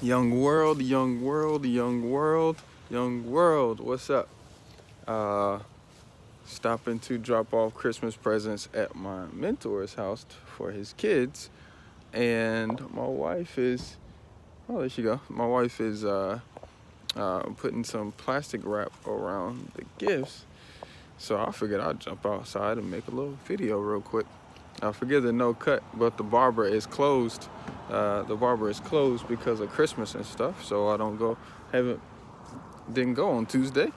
Young world, young world, young world, young world. What's up? Uh, Stopping to drop off Christmas presents at my mentor's house for his kids, and my wife is. Oh, there she go. My wife is putting some plastic wrap around the gifts. So I figured I'd jump outside and make a little video real quick. Forgive the no cut, but the barber is closed. The barber is closed because of Christmas and stuff. So I don't go, didn't go on Tuesday.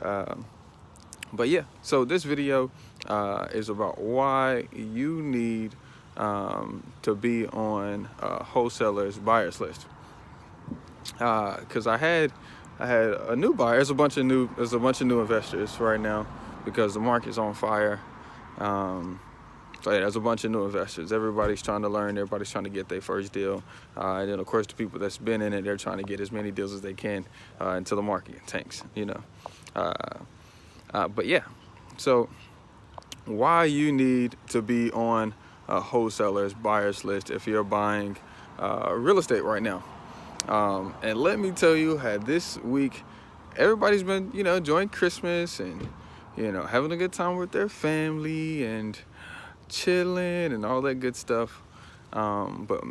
But yeah, so this video is about why you need to be on a wholesaler's buyers list. Because I had a new buyer. There's a bunch of new investors right now because the market's on fire. So yeah, there's a bunch of new investors. Everybody's trying to learn. Everybody's trying to get their first deal. And then of course the people that's been in it, they're trying to get as many deals as they can until the market tanks. But yeah, so why you need to be on a wholesaler's buyers list if you're buying real estate right now. And let me tell you how this week everybody's been, enjoying Christmas and, having a good time with their family and chilling and all that good stuff. But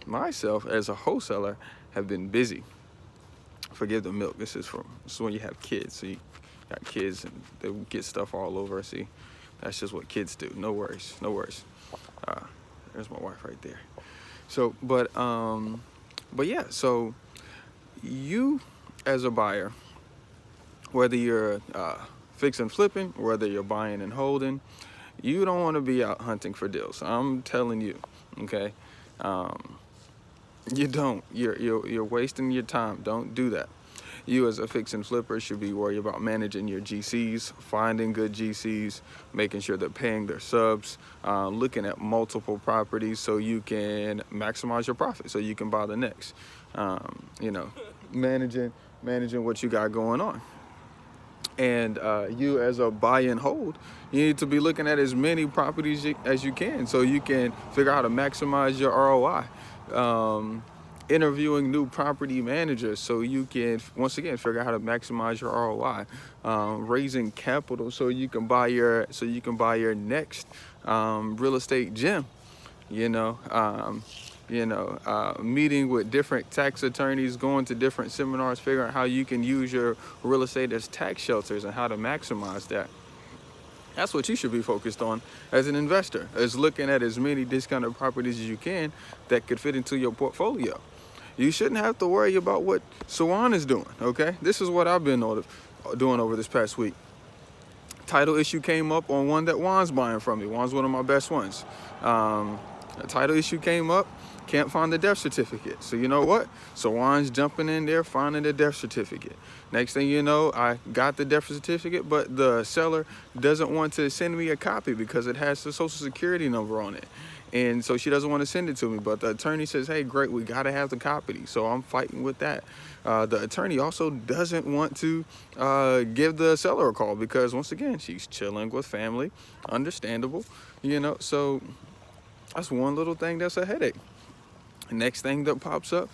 myself, as a wholesaler, have been busy. Forgive the milk. This is when you have kids. So you got kids and they get stuff all over. See, that's just what kids do. No worries. There's my wife right there. So, but yeah, so you as a buyer, whether you're fix and flipping, whether you're buying and holding, you don't want to be out hunting for deals. I'm telling you, okay? You don't. You're wasting your time. Don't do that. You as a fix and flipper should be worried about managing your GCs, finding good GCs, making sure they're paying their subs, looking at multiple properties so you can maximize your profit, so you can buy the next. Managing what you got going on. And you as a buy and hold, you need to be looking at as many properties as you can so you can figure out how to maximize your ROI. Interviewing new property managers so you can, once again, figure out how to maximize your ROI. Raising capital so you can buy your next real estate gem. Meeting with different tax attorneys, going to different seminars, figuring out how you can use your real estate as tax shelters and how to maximize that. That's what you should be focused on as an investor, is looking at as many discounted properties as you can that could fit into your portfolio. You shouldn't have to worry about what Sawan is doing, okay? This is what I've been doing over this past week. Title issue came up on one that Juan's buying from me. Juan's one of my best ones. A title issue came up, can't find the death certificate. So you know what? So Juan's jumping in there, finding the death certificate. Next thing you know, I got the death certificate, but the seller doesn't want to send me a copy because it has the social security number on it. And so she doesn't want to send it to me. But the attorney says, hey, great, we got to have the copy. So I'm fighting with that. The attorney also doesn't want to give the seller a call because, once again, she's chilling with family. Understandable, So that's one little thing that's a headache. Next thing that pops up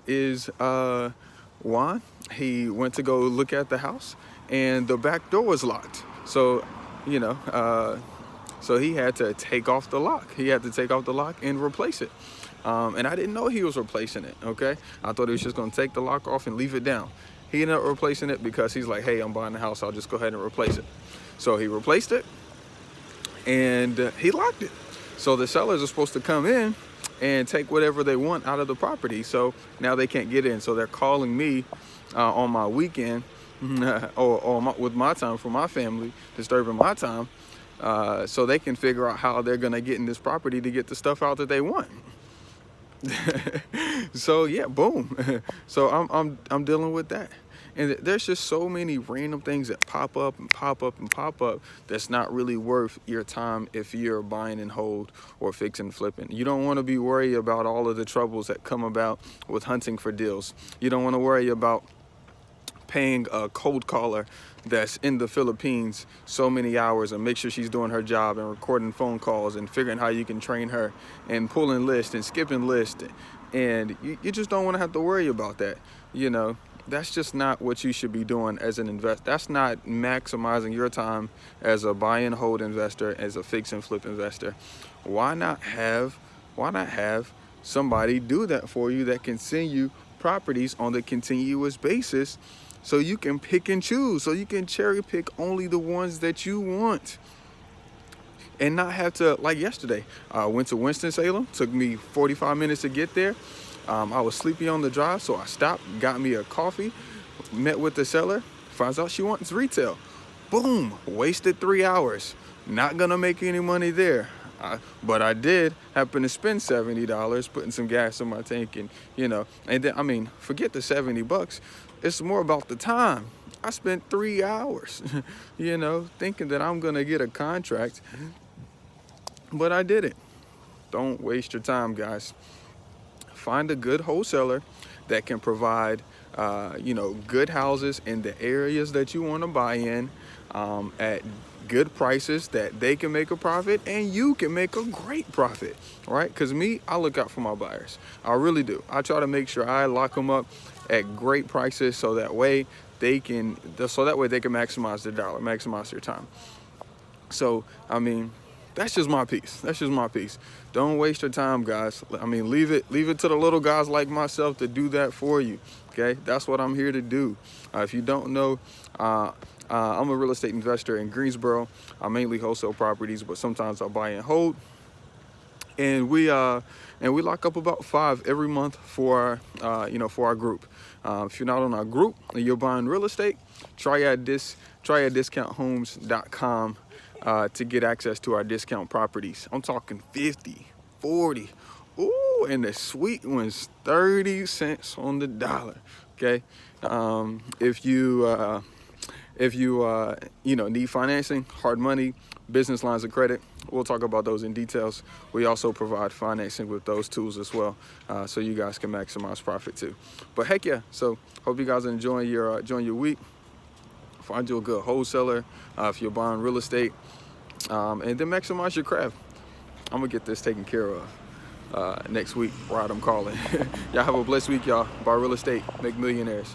is Juan. He went to go look at the house and the back door was locked. So, so he had to take off the lock. He had to take off the lock and replace it. And I didn't know he was replacing it, okay? I thought he was just gonna take the lock off and leave it down. He ended up replacing it because he's like, hey, I'm buying the house, I'll just go ahead and replace it. So he replaced it and he locked it. So the sellers are supposed to come in and take whatever they want out of the property. So now they can't get in. So they're calling me on my weekend with my time for my family, disturbing my time, so they can figure out how they're gonna get in this property to get the stuff out that they want. So yeah, boom. So I'm dealing with that. And there's just so many random things that pop up that's not really worth your time if you're buying and hold or fix and flipping. You don't want to be worried about all of the troubles that come about with hunting for deals. You don't want to worry about paying a cold caller that's in the Philippines so many hours and make sure she's doing her job and recording phone calls and figuring how you can train her and pulling lists and skipping lists And you just don't want to have to worry about that. You know, that's just not what you should be doing as an investor. That's not maximizing your time as a buy and hold investor, as a fix and flip investor. Why not have somebody do that for you that can send you properties on the continuous basis, so you can pick and choose, so you can cherry pick only the ones that you want, and not have to, like yesterday, I went to Winston-Salem, took me 45 minutes to get there. I was sleepy on the drive, so I stopped, got me a coffee, met with the seller, finds out she wants retail. Boom, wasted 3 hours. Not gonna make any money there. But I did happen to spend $70 putting some gas in my tank, and and then, I mean, forget the $70. It's more about the time. I spent 3 hours, thinking that I'm gonna get a contract, but I didn't. Don't waste your time, guys. Find a good wholesaler that can provide, good houses in the areas that you want to buy in, at good prices that they can make a profit and you can make a great profit, right? Because I look out for my buyers. I really do. I try to make sure I lock them up at great prices, so that way they can maximize their dollar, maximize their time. So, I mean, that's just my piece. Don't waste your time, guys. I mean, leave it to the little guys like myself to do that for you. Okay, that's what I'm here to do. If you don't know, I'm a real estate investor in Greensboro. I mainly wholesale properties, but sometimes I buy and hold. And we lock up about 5 every month for our group. If you're not on our group and you're buying real estate, try out discounthomes.com to get access to our discount properties. I'm talking 50, 40, ooh, and the sweet ones, 30 cents on the dollar. Okay, if you need financing, hard money, business lines of credit, we'll talk about those in details. We also provide financing with those tools as well, so you guys can maximize profit too. But heck yeah, so hope you guys are enjoying your week. Find you a good wholesaler if you're buying real estate, and then maximize your craft. I'm gonna get this taken care of next week. Right, I'm calling. Y'all have a blessed week, y'all. Buy real estate, make millionaires.